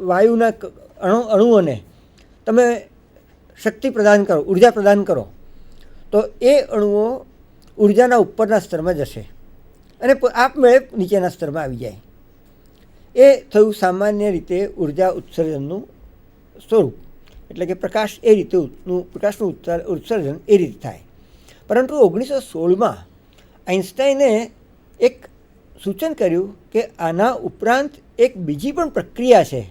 વાયુના અણુઓને તમે શક્તિ પ્રદાન કરો, ઉર્જા પ્રદાન કરો, તો એ અણુઓ ઉર્જાના ઉપરના સ્તરમાં જશે અને આપમેળે નીચેના સ્તરમાં આવી જાય. એ થયું સામાન્ય રીતે ઉર્જા ઉત્સર્જનનું સ્વરૂપ. એટલે કે પ્રકાશનું ઉત્સર્જન એ રીતે થાય. પરંતુ 1916માં આઇન્સ્ટાઈને એક સૂચન કર્યું કે આના ઉપરાંત એક બીજી પણ પ્રક્રિયા છે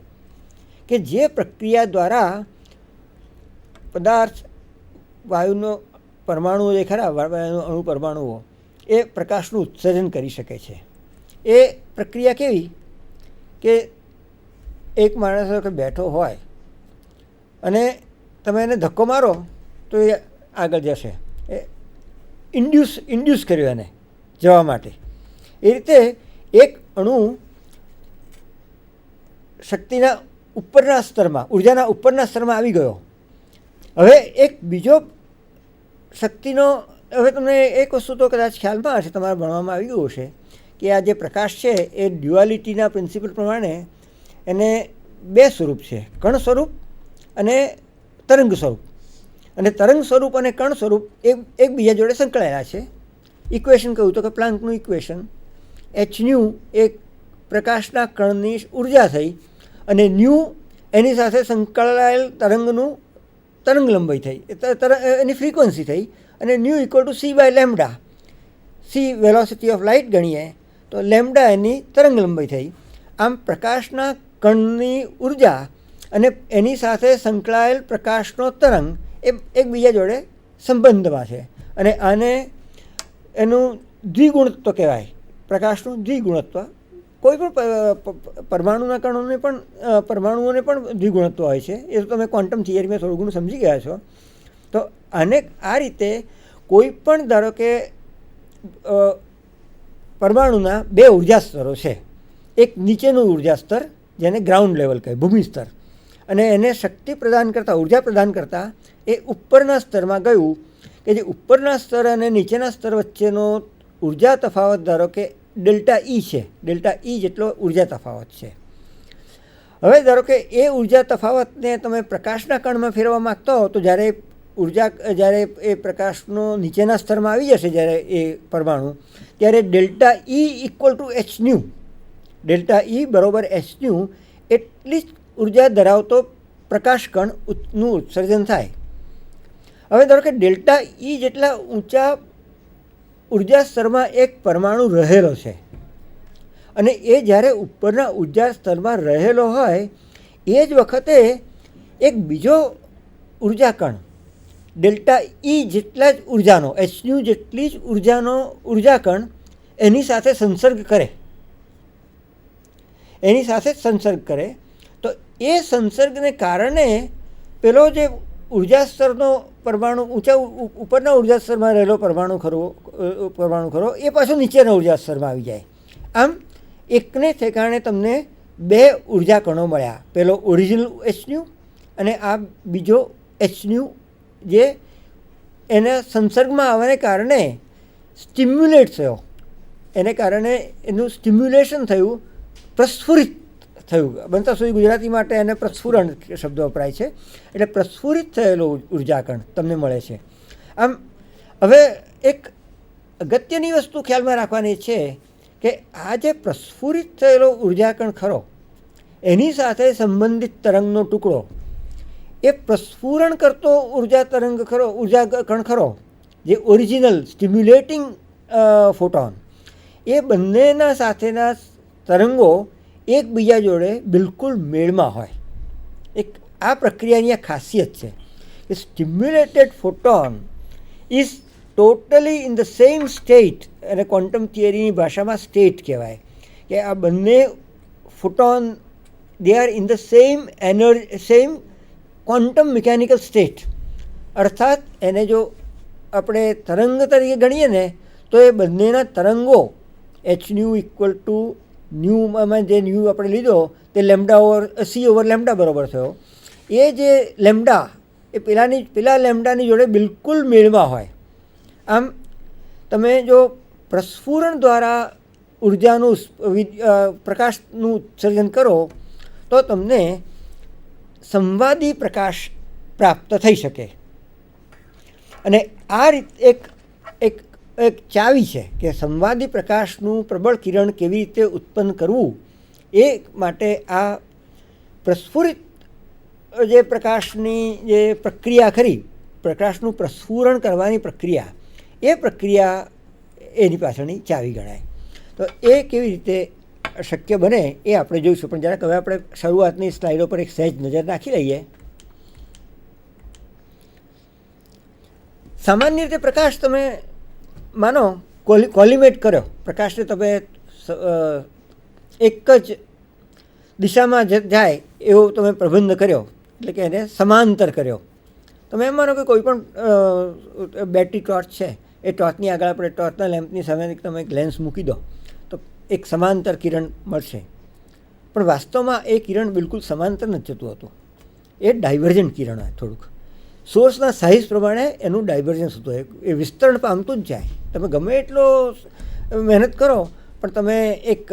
કે જે પ્રક્રિયા દ્વારા પદાર્થ, વાયુનો પરમાણુઓ જે ખરા, વાયુનો અણુ પરમાણુઓ એ પ્રકાશનું ઉત્સર્જન કરી શકે છે. એ પ્રક્રિયા કેવી કે એક માણસ કે બેઠો હોય અને તમે એને ધક્કો મારો તો એ આગળ જશે. એ ઇન્ડ્યુસ કર્યું એને જવા માટે. એ રીતે એક અણુ શક્તિના ઉપરના સ્તરમાં, ઉર્જાના ઉપરના સ્તરમાં આવી ગયો. હવે એક બીજો શક્તિનો, હવે તમને એક વસ્તુ તો કદાચ ખ્યાલમાં હશે, તમારા ભણવામાં આવી ગયું હશે કે આ જે પ્રકાશ છે એ ડ્યુઆલિટીના પ્રિન્સિપલ પ્રમાણે એને બે સ્વરૂપ છે, કણ સ્વરૂપ અને તરંગ સ્વરૂપ. અને તરંગ સ્વરૂપ અને કણ સ્વરૂપ એકબીજા જોડે સંકળાયેલા છે. ઇક્વેશન કહ્યું તો કે પ્લાન્કનું ઇક્વેશન, h એ પ્રકાશના કણની ઉર્જા થઈ અને ન્યૂ એની સાથે સંકળાયેલ તરંગ લંબાઈ થઈ, એની ફ્રીક્વન્સી થઈ અને new equal to c/λ. C velocity of light ગણીએ તો લેમ્ડા એની તરંગ લંબાઈ થઈ. આમ પ્રકાશના કણની ઉર્જા અને એની સાથે સંકળાયેલ પ્રકાશનો તરંગ એ એકબીજા જોડે સંબંધમાં છે અને આને એનું દ્વિગુણત્વ કહેવાય. પ્રકાશનું દ્વિગુણત્વ. કોઈ પણ પરમાણુના પરમાણુઓને પણ દ્વિગુણત્વ હોય છે. એ તો તમે ક્વોન્ટમ થિયરીમાં થોડું ઘણું સમજી ગયા છો. તો આને આ રીતે કોઈ પણ, ધારો કે પરમાણુના બે ઉર્જા સ્તરો છે. એક નીચેનું ઉર્જા સ્તર જેને ગ્રાઉન્ડ લેવલ કહે, ભૂમિ સ્તર, અને એને શક્તિ પ્રદાન કરતા, ઉર્જા પ્રદાન કરતા એ ઉપરના સ્તરમાં ગયું કે જે ઉપરના સ્તર અને નીચેના સ્તર વચ્ચેનો ઉર્જા તફાવત ધારો કે ડેલ્ટા ઈ છે. ડેલ્ટા ઈ જેટલો ઉર્જા તફાવત છે. હવે ધારો કે એ ઉર્જા તફાવતને તમે પ્રકાશના કણમાં ફેરવા માગતો હો તો જ્યારે એ પ્રકાશનો નીચેના સ્તરમાં આવી જશે, જ્યારે એ પરમાણુ, ત્યારે delta E equal to h². Delta E બરાબર h² એટલી જ ઉર્જા ધરાવતો પ્રકાશ કણનું ઉત્સર્જન થાય. હવે ધારો કે ડેલ્ટા ઈ જેટલા ઊંચા ઉર્જા સ્તરમાં એક પરમાણુ રહેલો છે અને એ જ્યારે ઉપરના ઉર્જા સ્તરમાં રહેલો હોય એ જ વખતે એક બીજો ઉર્જા કણ ડેલ્ટા ઈ જેટલા જ ઉર્જાનો, h² જેટલી જ ઉર્જાનો ઉર્જા કણ એની સાથે સંસર્ગ કરે. તો એ સંસર્ગને કારણે પેલો જે ઉર્જા સ્તરનો પરમાણુ, ઉપરના ઉર્જા સ્તરમાં રહેલો પરમાણુ ખરો એ પાછો નીચેના ઉર્જા સ્તરમાં આવી જાય. આમ એકને ઠેકાણે તમને બે ઉર્જા કણો મળ્યા. પેલો ઓરિજિનલ h² અને આ બીજો h² જે એના સંસર્ગમાં આવવાને કારણે સ્ટિમ્યુલેટ થયો. એને કારણે એનું સ્ટિમ્યુલેશન થયું, પ્રસ્ફુરિત થયું. બનતા સુધી ગુજરાતી માટે એને પ્રસ્ફુરણ શબ્દ વપરાય છે. એટલે પ્રસ્ફુરિત થયેલો ઉર્જાકણ તમને મળે છે. આમ હવે એક અગત્યની વસ્તુ ખ્યાલમાં રાખવાની છે કે આ જે પ્રસ્ફુરિત થયેલો ઉર્જાકણ ખરો એની સાથે સંબંધિત તરંગનો ટુકડો, એ પ્રસ્ફુરણ કરતો ઉર્જાકણ ખરો જે ઓરિજિનલ સ્ટિમ્યુલેટિંગ ફોટોન, એ બંનેના સાથેના તરંગો એકબીજા જોડે બિલકુલ મેળમાં હોય. એક આ પ્રક્રિયાની આ ખાસિયત છે કે stimulated photon is totally in the same state. અને ક્વોન્ટમ થિયરીની ભાષામાં સ્ટેટ કહેવાય કે આ બંને photon they are in the same quantum mechanical state. અર્થાત એને જો આપણે તરંગ તરીકે ગણીએ ને તો એ બંનેના તરંગો h² ઇક્વલ ટુ ન્યૂમાં જે ન્યૂ આપણે લીધો તે c/λ બરાબર થયો. એ જે લેમ્ડા એ પેલા લેમ્ડાની જોડે બિલકુલ મેળમાં હોય. આમ તમે જો પ્રસ્ફુરણ દ્વારા પ્રકાશનું ઉત્સર્જન કરો તો તમને સંવાદી પ્રકાશ પ્રાપ્ત થઈ શકે. અને આ રીત એક ચાવી છે કે સંવાદી પ્રકાશનું પ્રબળ કિરણ કેવી રીતે ઉત્પન્ન કરવું, એ માટે આ પ્રસ્ફુરિત જે પ્રકાશની જે પ્રક્રિયા ખરી, પ્રકાશનું પ્રસ્ફુરણ કરવાની પ્રક્રિયા, એ પ્રક્રિયા એની પાછળની ચાવી ગણાય. તો એ કેવી રીતે શક્ય બને એ આપણે જોઈશું. પણ જરાક હવે આપણે શરૂઆતની સ્લાઇડો પર એક સહેજ નજર નાખી લઈએ. સામાન્ય રીતે પ્રકાશ તમે માનો કોલિમેટ કર્યો, પ્રકાશને તમે એક જ દિશામાં જાય એવો તમે પ્રબંધ કર્યો, એટલે કે એને સમાંતર કર્યો. તમે એમ માનો કે કોઈ પણ બેટરી ટોર્ચ છે, એ ટોર્ચની આગળ આપણે ટોર્ચના લેમ્પની સામે તમે એક લેન્સ મૂકી દો તો એક સમાંતર કિરણ મળશે. પણ વાસ્તવમાં એ કિરણ બિલકુલ સમાંતર નથી જતું હતું, એ ડાયવર્જન્ટ કિરણ હોય. થોડુંક સોર્સના સાઇઝ પ્રમાણે એનું ડાયવર્જન્સ હતું હોય, એ વિસ્તરણ પામતું જ જાય. તમે ગમે એટલો મહેનત કરો પણ તમે એક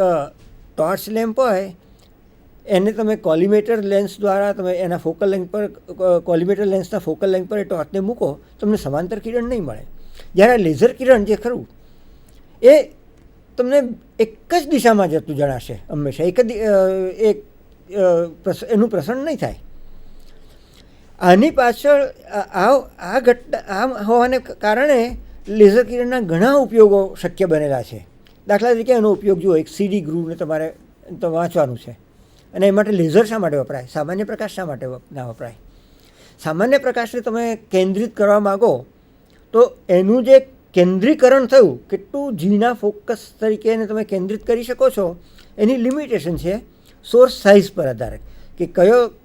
ટોર્ચ લેમ્પ હોય એને તમે કોલિમેટર લેન્સ દ્વારા તમે એના ફોકલ લેન્થ પર કોલિમેટર લેન્સના ફોકલ લેન્થ પર એ ટોર્ચને મૂકો, તમને સમાંતર કિરણ નહીં મળે. જ્યારે લેઝર કિરણ જે ખરું એ તમને એક જ દિશામાં જતું જણાશે હંમેશા, એનું પ્રસરણ નહીં થાય. આની પાછળ આ ઘટના આમ હોવાને કારણે લેઝર કિરણના ઘણા ઉપયોગો શક્ય બનેલા છે. દાખલા તરીકે એનો ઉપયોગ જુઓ, એક સીડી ગ્રુવને તમારે વાંચવાનું છે અને એ માટે લેઝર શા માટે વપરાય, સામાન્ય પ્રકાશ શા માટે ના વપરાય? સામાન્ય પ્રકાશને તમે કેન્દ્રિત કરવા માગો તો એનું જે કેન્દ્રીકરણ થયું, કેટલું ઝીણા ફોકસ તરીકે એને તમે કેન્દ્રિત કરી શકો છો, એની લિમિટેશન છે સોર્સ સાઇઝ પર આધારે, કે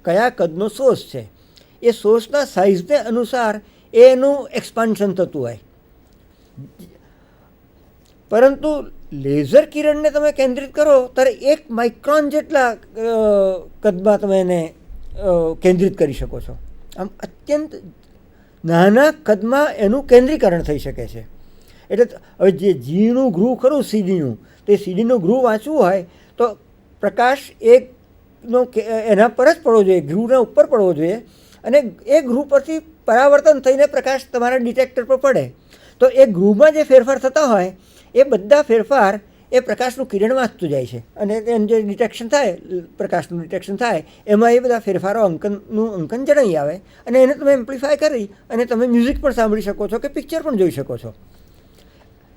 કયા કદનો સોર્સ છે. એ સોર્સના સાઇઝને અનુસાર એનું એક્સપાન્શન થતું હોય. પરંતુ લેઝર કિરણને તમે કેન્દ્રિત કરો ત્યારે 1 માઇક્રોન જેટલા કદમાં તમે એને કેન્દ્રિત કરી શકો છો. આમ અત્યંત નાના કદમાં એનું કેન્દ્રીકરણ થઈ શકે છે. એટલે હવે જે ઝીણું ગ્રુવ ખરું સીડીનું, તે સીડીનું ગ્રુવ વાંચવું હોય તો પ્રકાશ એના પર જ પડવો જોઈએ, ગ્રુવના ઉપર પડવો જોઈએ. અને એ ગ્રુવ પરથી પરાવર્તન થઈને પ્રકાશ તમારા ડિટેક્ટર પર પડે તો એ ગ્રુવમાં જે ફેરફાર થતા હોય એ બધા ફેરફાર એ પ્રકાશનું કિરણ વાંચતું જાય છે. અને એનું જે ડિટેક્શન થાય, પ્રકાશનું ડિટેક્શન થાય, એમાં એ બધા ફેરફારો અંકન જણાઈ આવે અને એને તમે એમ્પ્લિફાય કરી અને તમે મ્યુઝિક પણ સાંભળી શકો છો કે પિક્ચર પણ જોઈ શકો છો.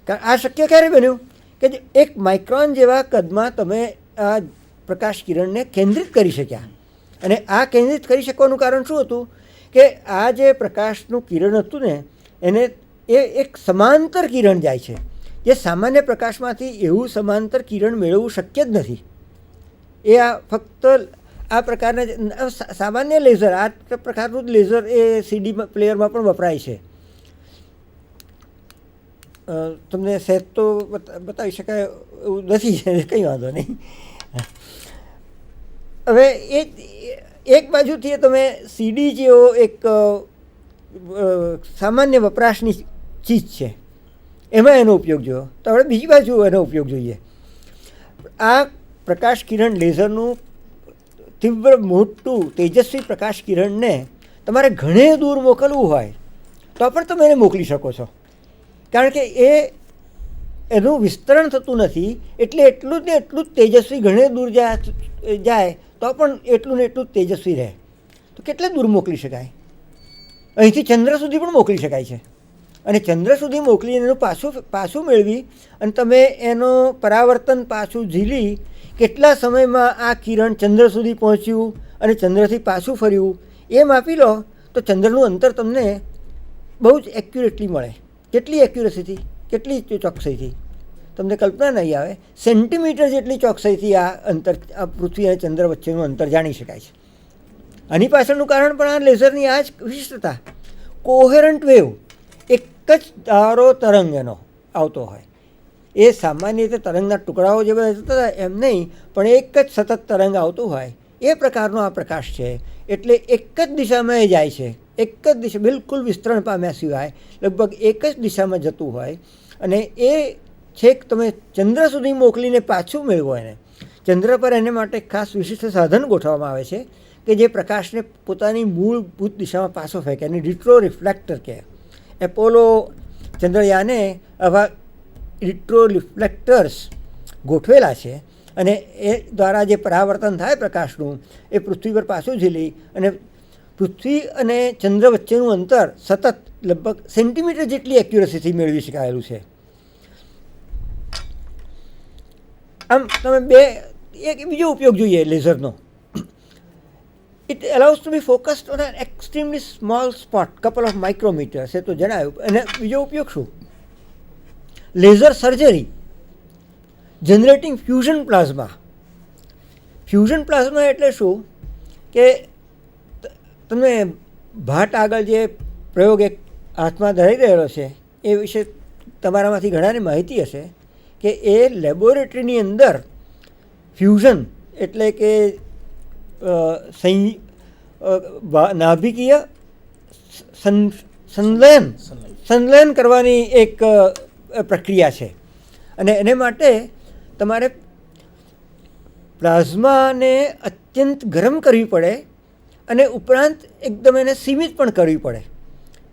આ શક્ય ક્યારે બન્યું કે 1 માઇક્રોન જેવા કદમાં તમે આ પ્રકાશ કિરણને કેન્દ્રિત કરી શક્યા. અને આ કેન્દ્રિત કરી શકવાનું કારણ શું હતું કે આ જે પ્રકાશનું કિરણ હતું ને એને એક સમાંતર કિરણ જાય છે, જે સામાન્ય પ્રકાશમાંથી એવું સમાંતર કિરણ મેળવવું શક્ય જ નથી. એ ફક્ત આ પ્રકારના સામાન્ય લેઝર, આ પ્રકારનું જ લેઝર એ સીડી પ્લેયરમાં પણ વપરાય છે. તમને સહેજ તો બતાવી શકાય એવું નથી, કંઈ વાંધો નહીં. હવે એક બાજુથી તમે સીડી જેવો એક સામાન્ય વપરાશની ચીજ છે, એમાં એનો ઉપયોગ જોયો. તો આપણે બીજી બાજુ એનો ઉપયોગ જોઈએ. આ પ્રકાશ કિરણ લેઝરનું તીવ્ર મોટું તેજસ્વી પ્રકાશ કિરણને તમારે ઘણે દૂર મોકલવું હોય તો પણ તમે એને મોકલી શકો છો, કારણ કે એનું વિસ્તરણ થતું નથી. એટલે એટલું જ ને એટલું જ તેજસ્વી ઘણે દૂર જાય તો પણ એટલું ને એટલું જ તેજસ્વી રહે. તો કેટલે દૂર મોકલી શકાય? અહીંથી ચંદ્ર સુધી પણ મોકલી શકાય છે. અને ચંદ્ર સુધી મોકલીને એનું પાછું મેળવી અને તમે એનો પરાવર્તન પાછું ઝીલી કેટલા સમયમાં આ કિરણ ચંદ્ર સુધી પહોંચ્યું અને ચંદ્રથી પાછું ફર્યું એ માપી લો તો ચંદ્રનું અંતર તમને બહુ જ એક્યુરેટલી મળે. કેટલી એક્યુરેસીથી, કેટલી ચોકસાઈથી તમને કલ્પના નહીં આવે. સેન્ટીમીટર જેટલી ચોકસાઈથી આ અંતર, આ પૃથ્વી અને ચંદ્ર વચ્ચેનું અંતર જાણી શકાય છે. આની પાછળનું કારણ પણ આ લેઝરની આ જ વિશિષ્ટતા. કોહેરન્ટ વેવ, એક જ ધારો તરંગ એનો આવતો હોય. એ સામાન્ય રીતે તરંગના ટુકડાઓ જે બધા જતા હતા એમ નહીં, પણ એક જ સતત તરંગ આવતું હોય એ પ્રકારનો આ પ્રકાશ છે. એટલે એક જ દિશામાં એ જાય છે, એક જ દિશા, બિલકુલ વિસ્તરણ પામ્યા સિવાય લગભગ એક જ દિશામાં જતું હોય. અને એ છેક તમે ચંદ્ર સુધી મોકલીને પાછું મેળવો એને. ચંદ્ર પર એને માટે ખાસ વિશિષ્ટ સાધન ગોઠવવામાં આવે છે કે જે પ્રકાશને પોતાની મૂળભૂત દિશામાં પાછો ફેંકે, એને રિટ્રો રિફ્લેક્ટર કહે. એપોલો ચંદ્રયાને આવા રિટ્રો રિફ્લેક્ટર્સ ગોઠવેલા છે અને એ દ્વારા જે પરાવર્તન થાય પ્રકાશનું એ પૃથ્વી પર પાછું ઝીલી અને પૃથ્વી અને ચંદ્ર વચ્ચેનું અંતર સતત લગભગ સેન્ટીમીટર જેટલી એક્યુરસીથી મેળવી શકાયેલું છે. આમ તમે એક બીજો ઉપયોગ જોઈએ લેઝરનો. It allows to be focused on an extremely small spot couple of micrometers, એ તો જણાવ્યું. અને બીજો ઉપયોગ શું? Laser surgery, generating fusion plasma. Fusion plasma એટલે શું કે તમે ભાટ આગળ જે પ્રયોગ એક હાથમાં ધરાઈ રહેલો છે એ વિશે તમારામાંથી ઘણાને માહિતી હશે કે એ લેબોરેટરીની અંદર ફ્યુઝન એટલે કે નાભિકીય સંલયન કરવાની એક પ્રક્રિયા છે. અને એને માટે તમારે પ્લાઝમાને અત્યંત ગરમ કરવી પડે અને ઉપરાંત એકદમ એને સીમિત પણ કરવી પડે.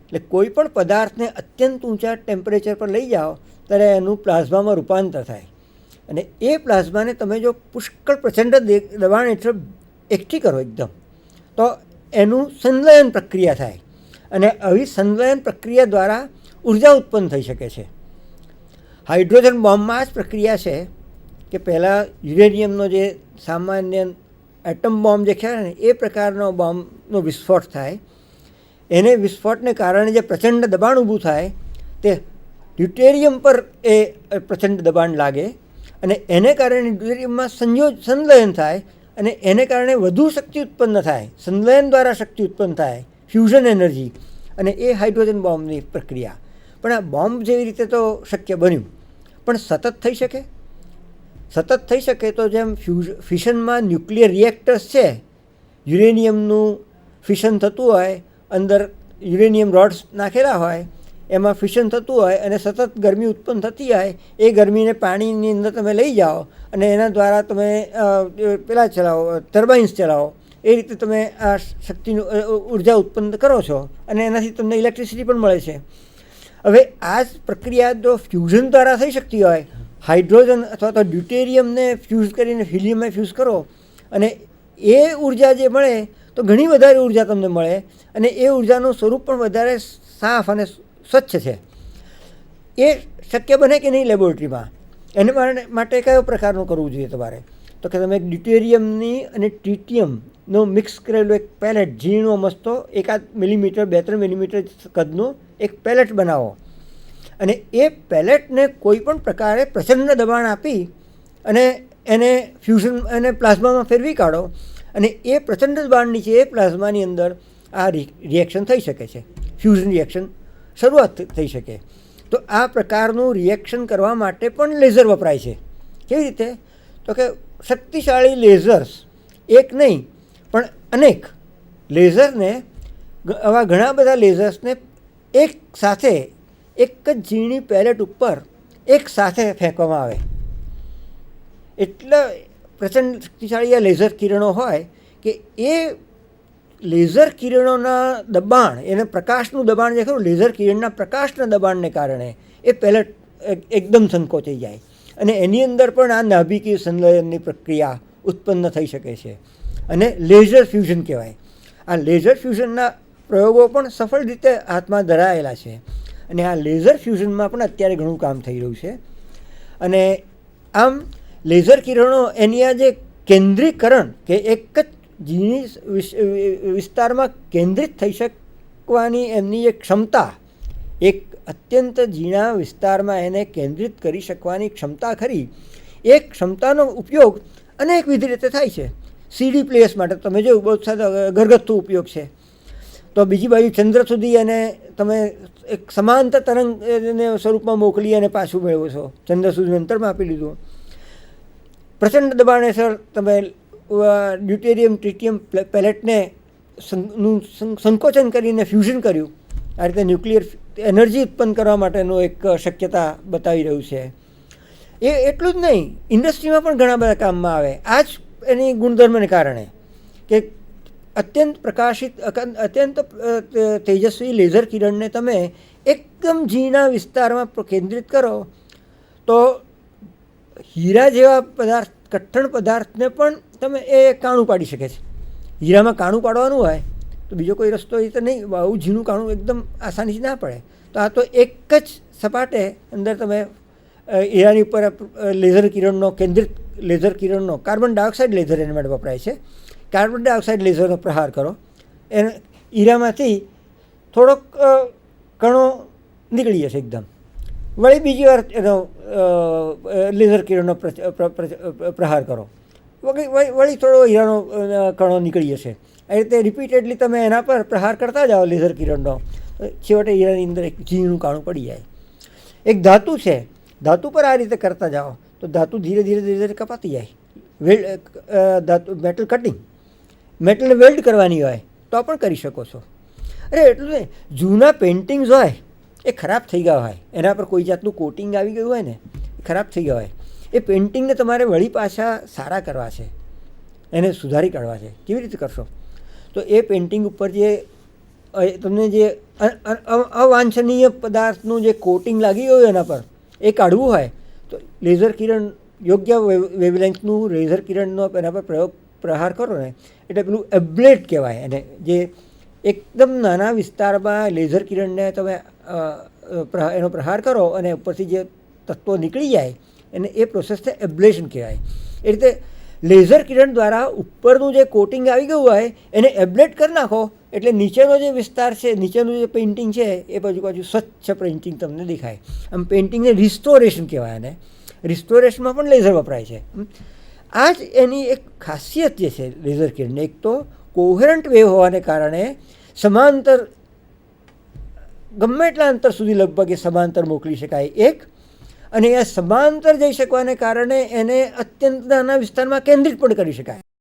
એટલે કોઈ પણ પદાર્થને અત્યંત ઊંચા ટેમ્પરેચર પર લઈ જાઓ ત્યારે એનું પ્લાઝમામાં રૂપાંતર થાય અને એ પ્લાઝમાને તમે જો પુષ્કળ પ્રચંડ દબાણ હેઠળ એકઠી કરો એકદમ તો એનું સંલયન પ્રક્રિયા થાય અને આવી સંલયન પ્રક્રિયા દ્વારા ઉર્જા ઉત્પન્ન થઈ શકે છે. હાઇડ્રોજન બોમ્બમાં જ પ્રક્રિયા છે કે પહેલાં યુરેનિયમનો જે સામાન્ય એટમ બોમ્બ જે કહેવાય ને એ પ્રકારનો બોમ્બનો વિસ્ફોટ થાય. એને વિસ્ફોટને કારણે જે પ્રચંડ દબાણ ઊભું થાય તે ડ્યુટેરિયમ પર એ પ્રચંડ દબાણ લાગે અને એને કારણે ડ્યુટેરિયમમાં સંલયન થાય અને એને કારણે વધુ શક્તિ ઉત્પન્ન થાય, સંલયન દ્વારા શક્તિ ઉત્પન્ન થાય, ફ્યુઝન એનર્જી, અને એ હાઇડ્રોજન બોમ્બની પ્રક્રિયા. પણ આ બોમ્બ જેવી રીતે તો શક્ય બન્યું, પણ સતત થઈ શકે? સતત થઈ શકે તો જેમ ફિશનમાં ન્યુક્લિયર રિએક્ટર્સ છે, યુરેનિયમનું ફિશન થતું હોય, અંદર યુરેનિયમ રોડ્સ નાખેલા હોય, એમાં ફિશન થતું હોય અને સતત ગરમી ઉત્પન્ન થતી હોય, એ ગરમીને પાણીની અંદર તમે લઈ જાઓ અને એના દ્વારા તમે પેલા ચલાવો, ટર્બાઇન્સ ચલાવો, એ રીતે તમે આ શક્તિનું ઉર્જા ઉત્પન્ન કરો છો અને એનાથી તમને ઇલેક્ટ્રિસિટી પણ મળે છે. હવે આ જ પ્રક્રિયા જો ફ્યુઝન દ્વારા થઈ શકતી હોય, હાઇડ્રોજન અથવા તો ડ્યુટેરિયમને ફ્યુઝ કરીને હિલિયમમાં ફ્યુઝ કરો અને એ ઉર્જા જે મળે તો ઘણી વધારે ઉર્જા તમને મળે અને એ ઉર્જાનું સ્વરૂપ પણ વધારે સાફ અને સ્વચ્છ છે. એ શક્ય બને કે નહીં લેબોરેટરીમાં? એને માટે કયો પ્રકારનું કરવું જોઈએ તમારે? તો કે તમે ડ્યુટેરિયમની અને ટ્રિટિયમનો મિક્સ કરેલો એક પેલેટ, ઝીણો મસ્તો 1 મિલીમીટર 2-3 મિલીમીટર કદનો એક પેલેટ બનાવો અને એ પેલેટને કોઈ પણ પ્રકારે પ્રચંડ દબાણ આપી અને એને ફ્યુઝન અને પ્લાઝમામાં ફેરવી કાઢો અને એ પ્રચંડ દબાણ નીચે એ પ્લાઝમાની અંદર આ રિએક્શન થઈ શકે છે, ફ્યુઝન રિએક્શન શરૂઆત થઈ શકે. તો આ પ્રકારનું રિએક્શન કરવા માટે પણ લેઝર વપરાય છે. કેવી રીતે? તો કે શક્તિશાળી લેઝર્સ, એક નહીં પણ અનેક લેઝરને, આવા ઘણા બધા લેઝર્સને એક સાથે એક જ ઝીણી પેલેટ ઉપર એક સાથે ફેંકવામાં આવે. એટલા પ્રચંડ શક્તિશાળી આ લેઝર કિરણો હોય કે એ લેઝર કિરણોના દબાણ, એને પ્રકાશનું દબાણ જે ખરું, લેઝર કિરણના પ્રકાશના દબાણને કારણે એ પેલેટ એકદમ સંકોચાઈ જાય અને એની અંદર પણ આ નાભિકીય સંલયનની પ્રક્રિયા ઉત્પન્ન થઈ શકે છે અને લેઝર ફ્યુઝન કહેવાય. આ લેઝર ફ્યુઝનના પ્રયોગો પણ સફળ રીતે હાથમાં ધરાયેલા છે અને આ લેઝર ફ્યુઝનમાં પણ અત્યારે ઘણું કામ થઈ રહ્યું છે. અને આમ લેઝર કિરણો એની આ જે કેન્દ્રીકરણ કે એક જ ઝીણી વિસ્તારમાં કેન્દ્રિત થઈ શકવાની એમની જે ક્ષમતા, એક અત્યંત ઝીણા વિસ્તારમાં એને કેન્દ્રિત કરી શકવાની ક્ષમતા ખરી, એ ક્ષમતાનો ઉપયોગ અનેકવિધ રીતે થાય છે. સીડી પ્લેસ માટે તમે જો બહુ સારો ઘરગથ્થુ ઉપયોગ છે. તો બીજી બાજુ ચંદ્ર સુધી એને તમે એક સમાંતર તરંગને સ્વરૂપમાં મોકલી અને પાછું મેળવો છો, ચંદ્ર સુધી અંતરમાં આપી લીધું. પ્રચંડ દબાણ હેઠળ તમે ડ્યુટેરિયમ ટ્રિટિયમ પેલેટને સંકોચન કરીને ફ્યુઝન કર્યું. આ રીતે ન્યુક્લિયર એનર્જી ઉત્પન્ન કરવા માટેનું એક શક્યતા બતાવી રહ્યું છે. એ એટલું જ નહીં, ઇન્ડસ્ટ્રીમાં પણ ઘણા બધા કામમાં આવે. આ જ એની ગુણધર્મને કારણે કે અત્યંત પ્રકાશિત અત્યંત તેજસ્વી લેઝર કિરણને તમે એકદમ ઝીણા વિસ્તારમાં કેન્દ્રિત કરો તો હીરા જેવા પદાર્થ, કઠણ પદાર્થને પણ તમે એ કાણું પાડી શકે છે. હીરામાં કાણું પાડવાનું હોય તો બીજો કોઈ રસ્તો એ તો નહીં, બહુ ઝીણું કાણું એકદમ આસાનીથી ના પડે. તો આ તો એક જ સપાટે અંદર તમે હીરાની ઉપર લેઝર કિરણનો કેન્દ્રિત લેઝર કિરણનો કાર્બન ડાયોક્સાઇડ લેઝર એના માટે વપરાય છે. કાર્બન ડાયોક્સાઇડ લેઝરનો પ્રહાર કરો, એને હીરામાંથી થોડોક કણો નીકળી જશે એકદમ. વળી બીજી વાર એનો લેઝર કિરણનો પ્રહાર કરો, વળી થોડો હીરાનો કણો નીકળી જશે. એ રીતે રિપીટેડલી તમે એના પર પ્રહાર કરતા જાઓ લેઝર કિરણનો, છેવટે હીરાની અંદર એક ઝીણું કાણું પડી જાય. એક ધાતુ છે, ધાતુ પર આ રીતે કરતા જાઓ તો ધાતુ ધીરે ધીરે ધીરે ધીરે કપાતી જાય. ધાતુ મેટલ કટિંગ, મેટલને વેલ્ડ કરવાની હોય તો પણ કરી શકો છો. અરે એટલું નહીં, જૂના પેઇન્ટિંગ્સ હોય એ ખરાબ થઈ ગયા હોય, એના પર કોઈ જાતનું કોટિંગ આવી ગયું હોય ને, એ ખરાબ થઈ ગયા હોય, એ પેઇન્ટિંગને તમારે વળી પાછા સારા કરવા છે, એને સુધારી કાઢવા છે. કેવી રીતે કરશો? તો એ પેઇન્ટિંગ ઉપર જે તમને જે અવાંછનીય પદાર્થનું જે કોટિંગ લાગી ગયું એના પર એ કાઢવું હોય તો લેઝર કિરણ, યોગ્ય વેવલેન્થનું લેઝર કિરણનો એના પર પ્રહાર કરો ને, એટલે પેલું એબ્લેટ કહેવાય એને. જે એકદમ નાના વિસ્તારમાં લેઝર કિરણને તમે એનો પ્રહાર કરો અને ઉપરથી જે તત્વો નીકળી જાય એને એ પ્રોસેસને એબ્લેશન કહેવાય. એ રીતે લેઝર કિરણ દ્વારા ઉપરનું જે કોટિંગ આવી ગયું હોય એને એબ્લેટ કરી નાખો એટલે નીચેનો જે વિસ્તાર છે, નીચેનું જે પેઇન્ટિંગ છે એ બાજુ સ્વચ્છ પેઇન્ટિંગ તમને દેખાય. આમ પેઇન્ટિંગને રિસ્ટોરેશન કહેવાય. અને રિસ્ટોરેશનમાં પણ લેઝર વપરાય છે. આ જ એની એક ખાસિયત જે છે લેઝર કિરણની. એક તો કોહેરન્ટ વેવ હોવાને કારણે સમાંતર ગમે એટલા અંતર સુધી લગભગ એ સમાંતર મોકલી શકાય એક, અને એ સમાંતર જઈ શકવાને કારણે એને અત્યંત નાના વિસ્તારમાં કેન્દ્રિત પણ કરી શકાય.